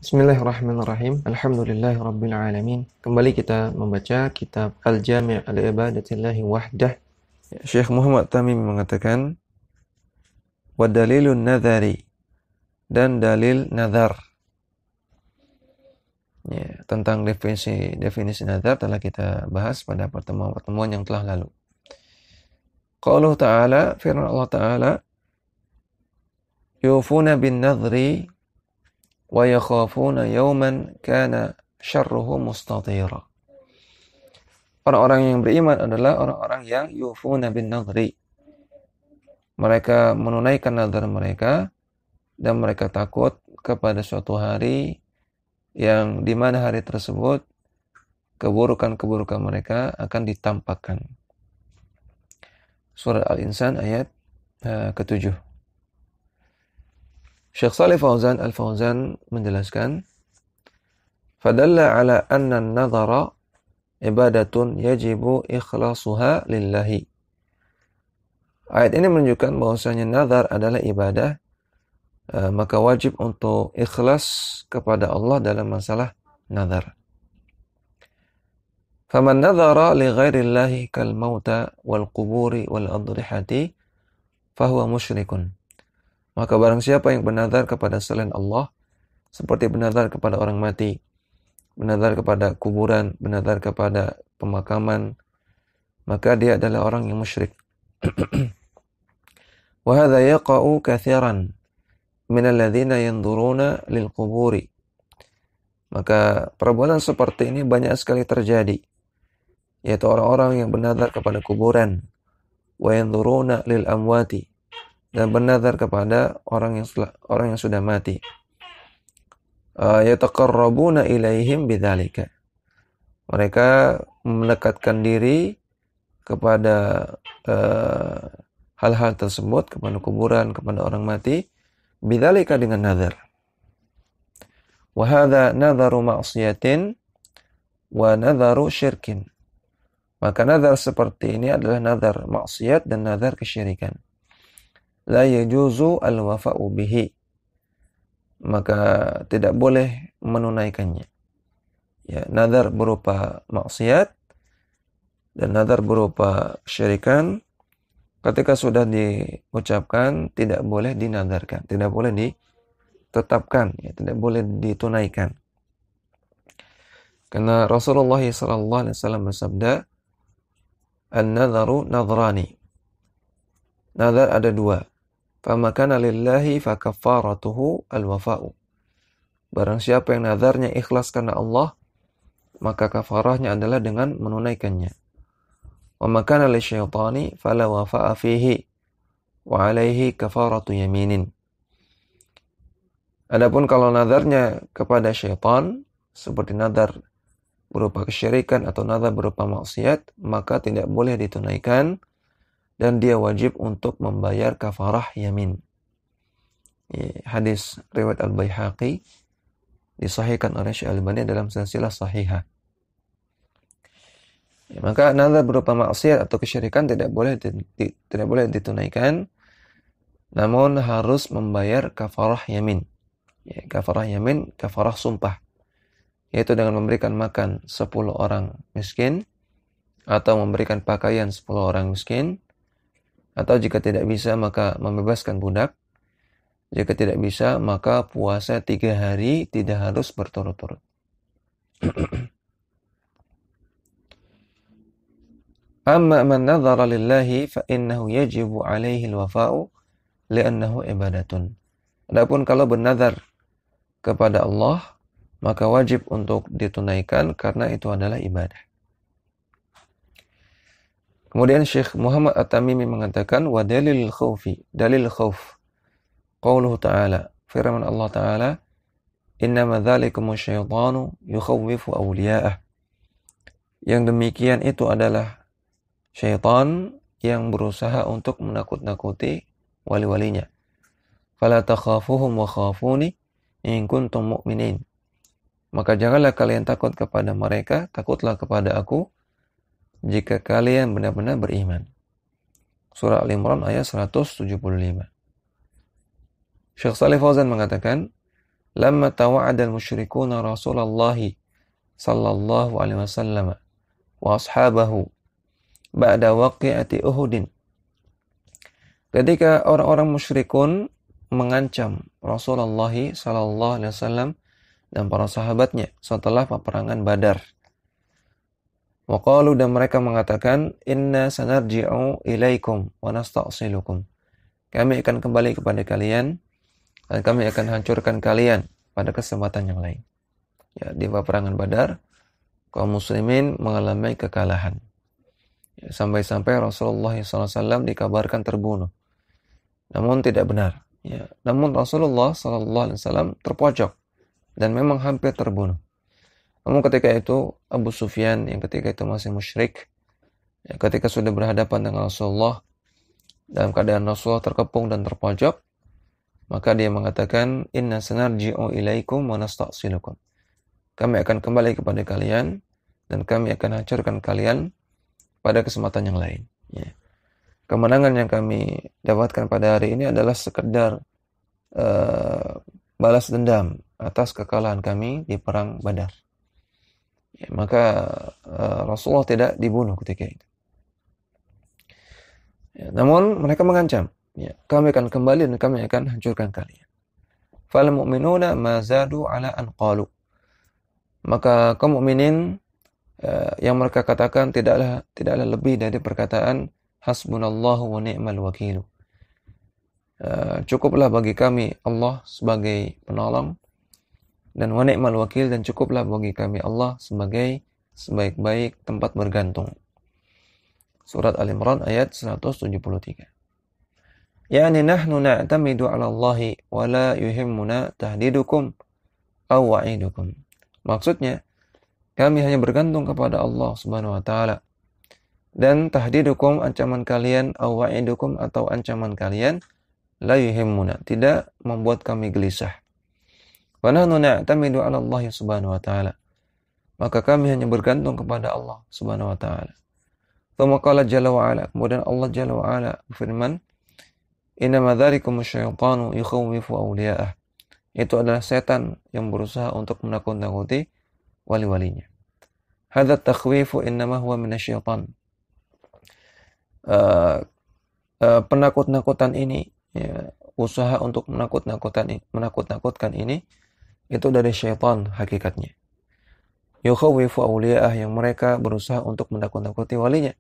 Bismillahirrahmanirrahim. Alhamdulillahirabbil alamin. Kembali kita membaca kitab Al-Jami' al-Ibadatillahi Wahdah. Syekh Muhammad Tamim mengatakan wa dalilun nadhari, dan dalil nazar. Ya, tentang definisi nazar telah kita bahas pada pertemuan yang telah lalu. Qauluhu ta'ala, firman Allah Ta'ala, yufuna bin nadhri wa yakhafuna yawman kana syarruhu mustatira. Orang-orang yang beriman adalah orang-orang yang yufuna bin nadhri. Mereka menunaikan nazar mereka dan mereka takut kepada suatu hari yang di mana hari tersebut keburukan-keburukan mereka akan ditampakkan. Surah Al-Insan ayat ke-7. Syekh Shalih Al-Fauzan menjelaskan, fadalla ala anna an-nadhara ibadatun yajibu ikhlasuha lillahi. Ayat ini menunjukkan bahwasanya nazar adalah ibadah, maka wajib untuk ikhlas kepada Allah dalam masalah nazar. Faman nadhara li ghairillahi kal mauta wal quburi wal adrihati fahuwa musyrikun. Maka barang siapa yang bernazar kepada selain Allah, seperti bernazar kepada orang mati, bernazar kepada kuburan, bernazar kepada pemakaman, maka dia adalah orang yang musyrik. Wa hadza yaqa'u katsiran min alladhina yanzuruna lil quburi. Maka perbuatan seperti ini banyak sekali terjadi, yaitu orang-orang yang bernazar kepada kuburan, wa yanzuruna lil amwati, dan bernazar kepada orang yang sudah mati. Yataqarrabuna ilaihim bidzalika. Mereka mendekatkan diri kepada hal-hal tersebut, kepada kuburan, kepada orang mati, bidzalika dengan nazar. Wa hadza nadharu ma'siyatin wa nadharu syirkin. Maka nazar seperti ini adalah nazar maksiat dan nazar kesyirikan. La yajuzu al-wafa'u bihi. Maka tidak boleh menunaikannya. Ya, nazar berupa maksiat dan nazar berupa syirikan ketika sudah diucapkan tidak boleh dinazarkan, tidak boleh ditetapkan, ya, tidak boleh ditunaikan. Karena Rasulullah SAW bersabda, an-nadharu nadhrani. Nazar ada dua. Fama kana lillahi fakaffaratuhu al-wafa'u. Barang siapa yang nazarnya ikhlas karena Allah, maka kafarahnya adalah dengan menunaikannya. Wa ma kana lisyaitani fala wafa'a fihi wa alaihi kafaratu yaminin. Adapun kalau nazarnya kepada syaitan, seperti nazar berupa kesyirikan atau nazar berupa maksiat, maka tidak boleh ditunaikan dan dia wajib untuk membayar kafarah yamin. Hadis riwayat Al-Baihaqi disahihkan oleh Syekh Al-Albani dalam silsilah sahihah. Maka nazar berupa maksiat atau kesyirikan tidak boleh ditunaikan, namun harus membayar kafarah yamin. Kafarah yamin, kafarah sumpah, yaitu dengan memberikan makan 10 orang miskin, atau memberikan pakaian 10 orang miskin, atau jika tidak bisa maka membebaskan budak. Jika tidak bisa maka puasa 3 hari tidak harus berturut-turut. Amma man nadhara lillahi fa innahu yajibu alaihi al-wafa'u li'annahu ibadatun. Adapun kalau bernazar kepada Allah, maka wajib untuk ditunaikan karena itu adalah ibadah. Kemudian Syekh Muhammad At-Tamimi mengatakan wa dalil khawfi, dalil khawf. Qauluhu ta'ala, firman Allah Ta'ala, innama dzalikumu syaitanu yukhawwifu awliya'ah. Yang demikian itu adalah syaitan yang berusaha untuk menakut-nakuti wali-walinya. Fala takhafuhum wa khafuni in kuntum mu'minin. Maka janganlah kalian takut kepada mereka, takutlah kepada aku jika kalian benar-benar beriman. Surah Al-Imran ayat 175. Syekh Shalih Fauzan mengatakan, lamma tawa'ada al-musyrikuna Rasulullah sallallahu alaihi wasallam wa ashabahu ba'da waqi'ati Uhudin. Ketika orang-orang musyrikun mengancam Rasulullah sallallahu alaihi wasallam dan para sahabatnya setelah peperangan Badar. Wa qalu, dan mereka mengatakan, inna sanarji'u ilaikum wa nasta'silukum. Kami akan kembali kepada kalian dan kami akan hancurkan kalian pada kesempatan yang lain. Ya, di peperangan Badar, kaum muslimin mengalami kekalahan. Ya, sampai-sampai Rasulullah SAW dikabarkan terbunuh. Namun tidak benar. Ya, namun Rasulullah SAW terpojok dan memang hampir terbunuh. Namun ketika itu Abu Sufyan yang ketika itu masih musyrik, ya, ketika sudah berhadapan dengan Rasulullah dalam keadaan Rasulullah terkepung dan terpojok, maka dia mengatakan, inna sanarji'u ilaikum wa nasta'silukum. Kami akan kembali kepada kalian dan kami akan hancurkan kalian pada kesempatan yang lain. Ya. Kemenangan yang kami dapatkan pada hari ini adalah sekedar balas dendam atas kekalahan kami di perang Badar. Ya, maka Rasulullah tidak dibunuh ketika itu. Ya, namun mereka mengancam, ya, kami akan kembali dan kami akan hancurkan kalian. Fal mu'minuna ma zadu ala an qalu. Maka kaum mukminin yang mereka katakan tidaklah lebih dari perkataan hasbunallahu wa ni'mal wakil. Cukuplah bagi kami Allah sebagai penolong, dan wa ni'mal wakil, dan cukuplah bagi kami Allah sebagai sebaik-baik tempat bergantung. Surat Al-Imran ayat 173. Yani nahnu na'tamidu 'ala Allahi wa la yuhimmuna tahdidukum aw wa'idukum. Maksudnya, kami hanya bergantung kepada Allah Subhanahu wa taala, dan tahdidukum, ancaman kalian, aw wa'idukum, atau ancaman kalian, la yuhimmuna, tidak membuat kami gelisah. Wa nahnu na'tamidu 'ala Allah Subhanahu wa taala. Maka kami hanya bergantung kepada Allah Subhanahu wa taala. Tsumma qala jalla wa ala, kemudian Allah jalla wa ala berfirman, innama dzalikum asyaitanu yukhawwifu awliya'ah. Itu adalah setan yang berusaha untuk menakut-nakuti wali-walinya. Hadza takhwifu innama huwa minasyaitan. Penakut-nakutan ini, ya, usaha untuk menakut-nakutkan ini itu dari syaitan hakikatnya. Yukhawwifu awliya'ah, yang mereka berusaha untuk menakut-nakuti walinya.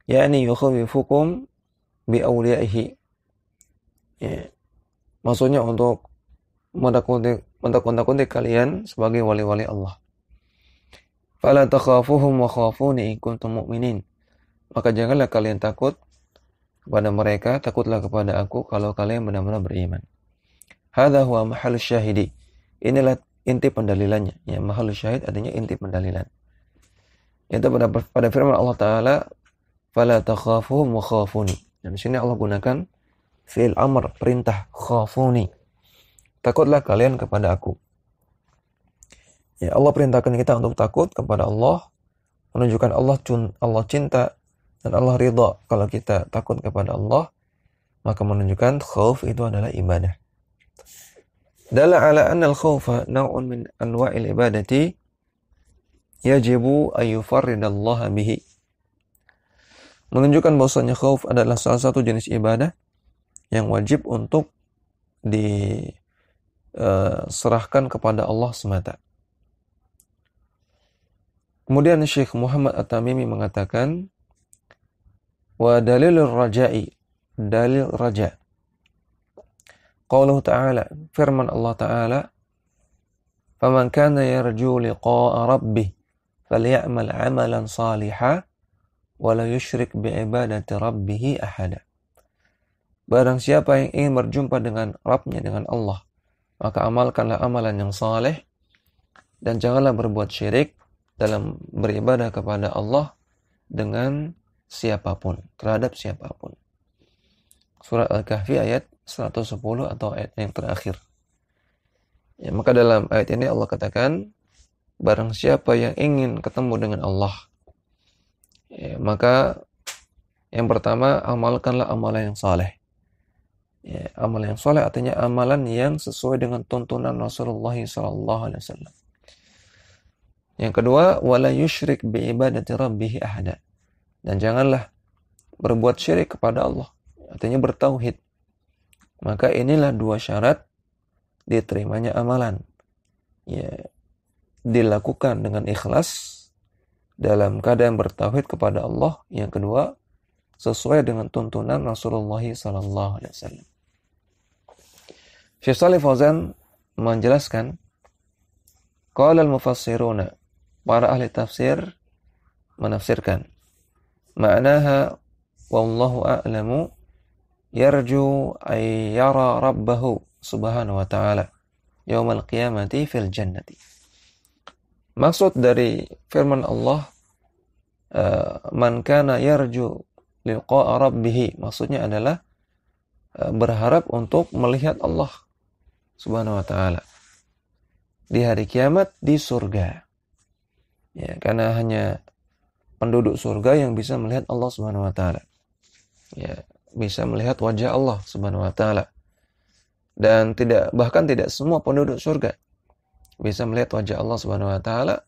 Yani yukhawwifukum bi awliya'ihi. Ya. Maksudnya untuk menakut-nakuti kalian sebagai wali-wali Allah. Fala takhafuhum wa khafuni in kuntum mu'minin. Maka janganlah kalian takut kepada mereka, takutlah kepada aku kalau kalian benar-benar beriman. Hadza huwa mahallus syahidi. Inilah inti pendalilannya. Ya, mahallus syahid artinya inti pendalilan. Itu pada firman Allah Ta'ala, fala takhafuhum wa khafuni. Dan di sini Allah gunakan fi'il amr, perintah, khafuni. Takutlah kalian kepada aku. Ya, Allah perintahkan kita untuk takut kepada Allah, menunjukkan Allah cinta dan Allah ridha kalau kita takut kepada Allah, maka menunjukkan khauf itu adalah ibadah. Dalla ala anna al-khawfa naw'un min anwa'il ibadati yajibu an yufarridallaha bihi. Menunjukkan bahwasanya khauf adalah salah satu jenis ibadah yang wajib untuk diserahkan kepada Allah semata. Kemudian Syekh Muhammad At-Tamimi mengatakan, wa dalilur raja'i, dalil raja. Qauluhu ta'ala, firman Allah Ta'ala, faman kana yarju liqa'a rabbih falyamal 'amalan salihan wa la yusyrik bi'ibadati rabbih ahada. Barang siapa yang ingin berjumpa dengan Rabbnya, dengan Allah, maka amalkanlah amalan yang saleh dan janganlah berbuat syirik dalam beribadah kepada Allah dengan siapapun, terhadap siapapun. Surat Al-Kahfi ayat 110 atau ayat yang terakhir. Ya, maka dalam ayat ini Allah katakan, barang siapa yang ingin ketemu dengan Allah, ya, maka yang pertama, amalkanlah amalan yang saleh. Ya, amal yang soleh artinya amalan yang sesuai dengan tuntunan Rasulullah SAW. Yang kedua, wala yusyrik bi ibadati rabbih ahada. Dan janganlah berbuat syirik kepada Allah. Artinya bertauhid. Maka inilah dua syarat diterimanya amalan. Ya, dilakukan dengan ikhlas dalam keadaan bertauhid kepada Allah. Yang kedua, sesuai dengan tuntunan Rasulullah SAW. Syekh Shalih Fauzan menjelaskan, qala al-mufassiruna, para ahli tafsir menafsirkan, ma'naha wallahu a'lamu yarju ay yara rabbahu subhanahu wa ta'ala yaumal qiyamati fil jannati. Maksud dari firman Allah, man kana yarju liqa'a rabbih, maksudnya adalah berharap untuk melihat Allah subhanahu wa ta'ala di hari kiamat di surga. Ya, karena hanya penduduk surga yang bisa melihat Allah subhanahu wa ta'ala. Ya, bisa melihat wajah Allah subhanahu wa ta'ala. Dan bahkan tidak semua penduduk surga bisa melihat wajah Allah subhanahu wa ta'ala.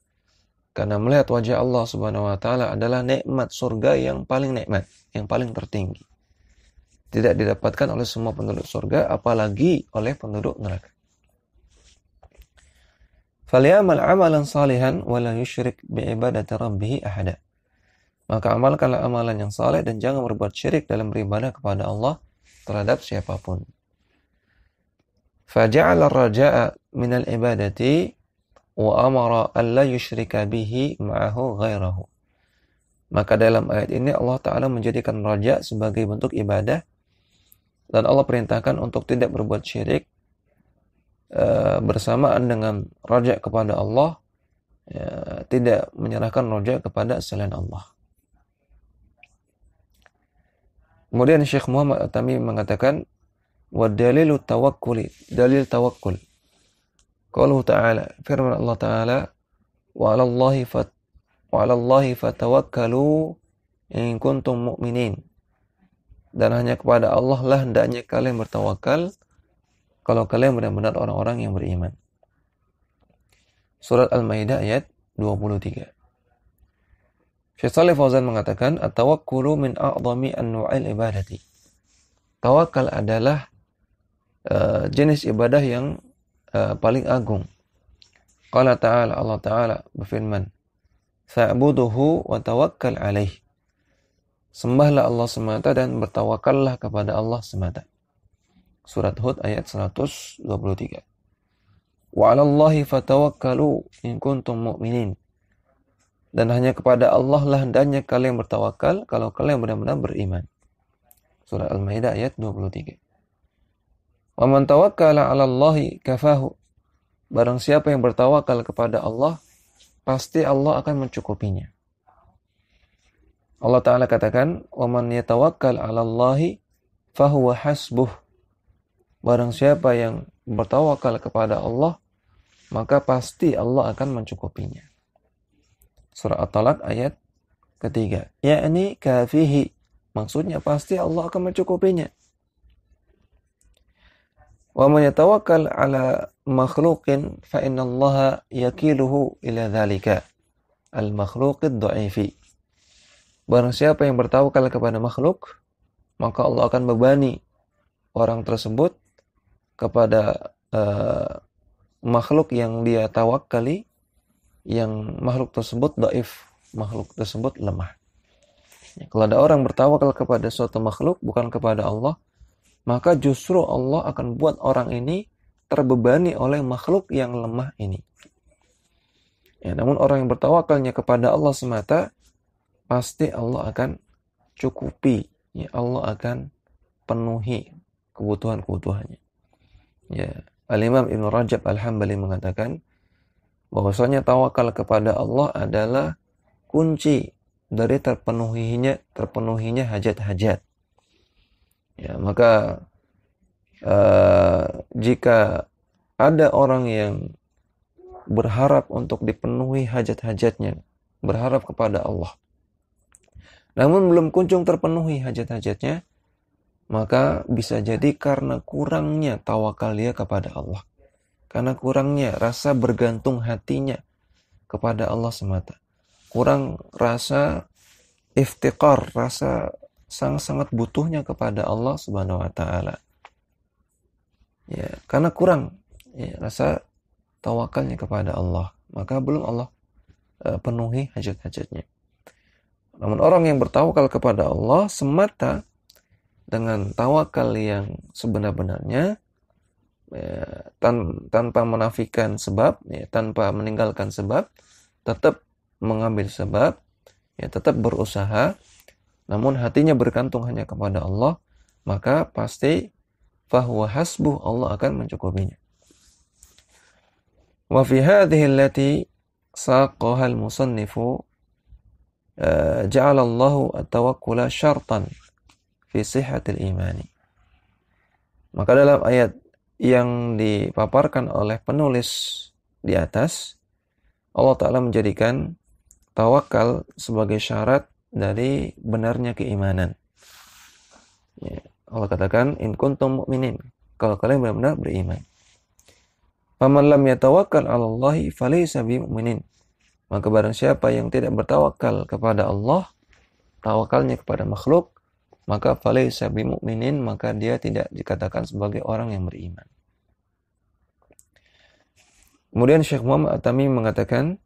Karena melihat wajah Allah subhanahu wa ta'ala adalah nikmat surga yang paling nikmat, yang paling tertinggi. Tidak didapatkan oleh semua penduduk surga, apalagi oleh penduduk neraka. Falyamal amalan salihan wa la yusyrik bi'ibadati rabbih ahada. Maka amalkanlah amalan yang saleh dan jangan berbuat syirik dalam beribadah kepada Allah terhadap siapapun. Faja'ala ar-raja'a min al-ibadati wa amara an la yusyrika bihi ma'ahu ghairahu. Maka dalam ayat ini Allah Ta'ala menjadikan raja sebagai bentuk ibadah, dan Allah perintahkan untuk tidak berbuat syirik bersamaan dengan raja kepada Allah, tidak menyerahkan raja kepada selain Allah. Kemudian Syekh Muhammad At-Tamimi mengatakan, wa dalilu tawakkuli, dalil tawakkul. Qauluhu ta'ala, firman Allah Ta'ala, wa 'alallahi fatawakkalu in kuntum mu'minin. Dan hanya kepada Allah lah hendaknya kalian bertawakal kalau kalian benar-benar orang-orang yang beriman. Surat Al-Maidah ayat 23. Syekh Shalih Fauzan mengatakan, at-tawakkulu min a'zami anwa'il ibadati. Tawakal adalah jenis ibadah yang paling agung. Qala ta'ala, Allah Ta'ala berfirman, fa'buduhu wa tawakkal alaih. Sembahlah Allah semata dan bertawakallah kepada Allah semata. Surat Hud ayat 123. Wa 'alallahi fatawakkalu in kuntum mu'minin. Dan hanya kepada Allah lah hendaknya kalian bertawakal kalau kalian benar-benar beriman. Surah Al-Maidah ayat 23. Wa man tawakkala 'alallahi kafahu. Barang siapa yang bertawakal kepada Allah, pasti Allah akan mencukupinya. Allah Ta'ala katakan, wa man yatawakkal 'alallahi fahuwa hasbuh. Barang siapa yang bertawakal kepada Allah, maka pasti Allah akan mencukupinya. Surah At-Talaq ayat ketiga. Ya'ni kafihi. Maksudnya pasti Allah akan mencukupinya. Wa man yatawakkal 'ala makhluqin fa innallaha yakiluhu ila dzalika al-makhluqid dha'ifi. Barang siapa yang bertawakal kepada makhluk, maka Allah akan bebani orang tersebut kepada makhluk yang dia tawakali, yang makhluk tersebut dhaif, makhluk tersebut lemah. Ya, kalau ada orang bertawakal kepada suatu makhluk bukan kepada Allah, maka justru Allah akan buat orang ini terbebani oleh makhluk yang lemah ini. Ya, namun orang yang bertawakalnya kepada Allah semata, pasti Allah akan cukupi. Ya, Allah akan penuhi kebutuhan-kebutuhannya. Ya, Al-Imam Ibn Rajab Al-Hambali mengatakan bahwasanya tawakal kepada Allah adalah kunci dari terpenuhinya hajat-hajat. Ya, maka jika ada orang yang berharap untuk dipenuhi hajat-hajatnya, berharap kepada Allah, namun belum kunjung terpenuhi hajat-hajatnya, maka bisa jadi karena kurangnya tawakal dia kepada Allah. Karena kurangnya rasa bergantung hatinya kepada Allah semata. Kurang rasa iftiqar, rasa sangat-sangat butuhnya kepada Allah Subhanahu wa taala. Ya, karena kurang rasa tawakalnya kepada Allah, maka belum Allah penuhi hajat-hajatnya. Namun orang yang bertawakal kepada Allah semata dengan tawakal yang sebenar-benarnya, tanpa menafikan sebab, tanpa meninggalkan sebab, tetap mengambil sebab, tetap berusaha, namun hatinya bergantung hanya kepada Allah, maka pasti fahuwa hasbuh, Allah akan mencukupinya. Wa fi hadhihi allati saqaha al-musannifu ja'ala Allahu at-tawakkula syartan fi sihhatil imani. Maka dalam ayat yang dipaparkan oleh penulis di atas, Allah Ta'ala menjadikan tawakal sebagai syarat dari benarnya keimanan. Allah katakan, in kuntum mu'minin, kalau kalian benar-benar beriman. Faman lam yatawakkal 'ala Allahi falaysa bimu'minin. Maka barang siapa yang tidak bertawakal kepada Allah, tawakalnya kepada makhluk, maka falaysa bimu'minin, maka dia tidak dikatakan sebagai orang yang beriman. Kemudian Syekh Muhammad At-Tamimi mengatakan,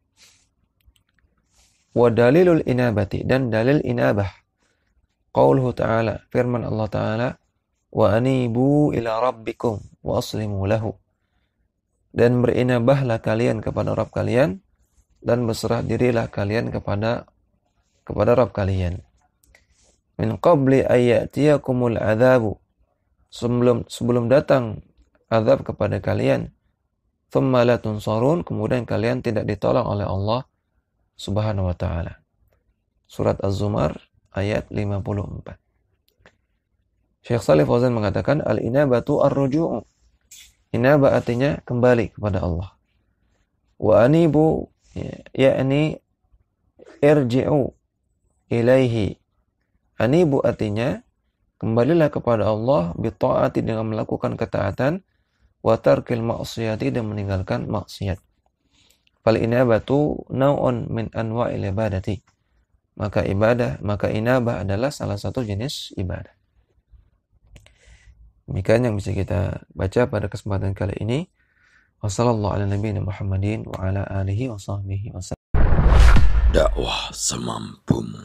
wa dalilul inabati, dan dalil inabah, qauluhu ta'ala, firman Allah Ta'ala, wa anibu ila rabbikum wa aslimu lahu, dan berinabahlah kalian kepada Rabb kalian, dan berserah dirilah kalian kepada Rabb kalian. Min qabli ayyatiyakumul adzabu, sebelum datang azab kepada kalian, thumma la tunsarun, kemudian kalian tidak ditolong oleh Allah Subhanahu wa taala. Surat Az-Zumar ayat 54. Syekh Shalih Fauzan mengatakan, al-inabatu ar-ruju'u. Inabah artinya kembali kepada Allah. Wa anibu yakni irji'u ilaihi. Anibu artinya kembalilah kepada Allah bitta'ati, dengan melakukan ketaatan, wa tarkil ma'siyati, dan meninggalkan maksiat. Fal inabatu naw'un min anwa'il ibadati. Maka inabah adalah salah satu jenis ibadah. Demikian yang bisa kita baca pada kesempatan kali ini. Wassallallahu ala nabiyina Muhammadin wa ala alihi wa sahbihi wasallam. Dakwah semampumu.